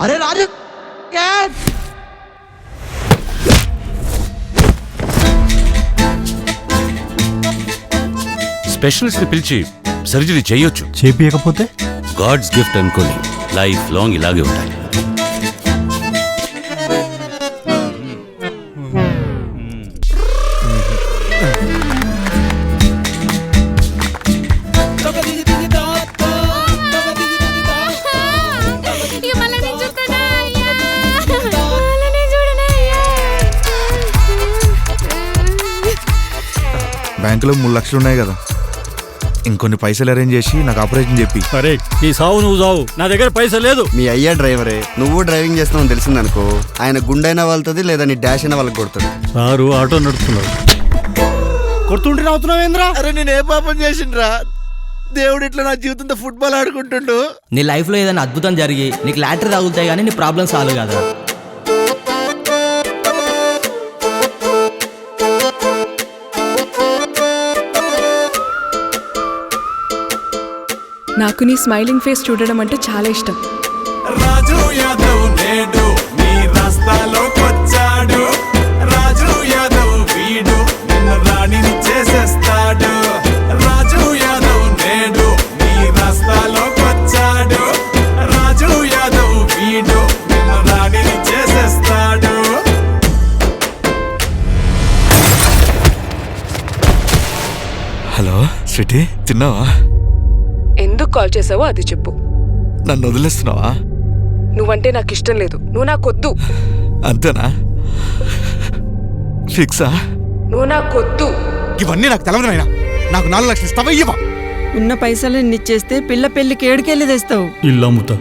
అరే రాజు స్పెషలిస్ట్ పిలిచి సర్జరీ చేయొచ్చు. చేపియకపోతే గాడ్స్ గిఫ్ట్ అనుకోని లైఫ్ లాంగ్ ఇలాగే ఉండాలి. బ్యాంకులో 3 లక్షలు ఉన్నాయి కదా, ఇంకొన్ని పైసలు అరేంజ్ చేసి నాకు ఆపరేషన్ చెప్పి. అరే నీ సావు నువ్వు సావు, నా దగ్గర పైసలు లేదు. మీ అయ్యా డ్రైవరే, నువ్వు డ్రైవింగ్ చేస్తున్నావు తెలిసిందనుకో, ఆయన గుండైనా వాళ్ళతుంది లేదా నీ డాష్ అయినా వాళ్ళకి కొడుతుంది. సారు ఆటో నడుపుతున్నాడు. కొడుతుంటే నవ్వుతున్నావు ఏంద్రా? అరే నేను ఏ పాపం చేసిండ్రా, దేవుడు ఇట్లా నా జీవితంతో ఫుట్బాల్ ఆడుకుంటుండు. నీ లైఫ్ లో ఏదైనా అద్భుతం జరిగి నీకు లాటరీ తగులుతాయి కానీ నీ ప్రాబ్లం సాల్వ్ కాదా? నాకు నీ స్మైలింగ్ ఫేస్ చూడడం అంటే చాలా ఇష్టం. రాజు యాదవ్ నేడు నీ రాస్తాలోకొచ్చాడు. రాజు యాదవ్ వీడు నిన్ను రాణిని చేసేస్తాడు. రాజు యాదవ్ నేడు నీ రాస్తాలోకొచ్చాడు. రాజు యాదవ్ వీడు నిన్ను రాణిని చేసేస్తాడు. హలో స్వీటీ, తిన్నావా? ఎందుకు కాల్ చేసావో అది చెప్పు. నన్ను వదిలేస్తున్నావా? నువ్వంటే నాకు ఇష్టం లేదు, నువ్వు నాకొద్దు. అంతేనా? ఫిక్సా? నువ్వు నాకొద్దు. ఇవన్నీ నాకు తెలవదునైనా, నాకు 4 లక్షలు ఇస్తావా? ఇవ్వవా? ఉన్న పైసలు ఇచ్చేస్తే పిల్ల పెళ్లికి ఏడుకెళ్ళి తెస్తావు. ఇల్లు అమ్ముతా.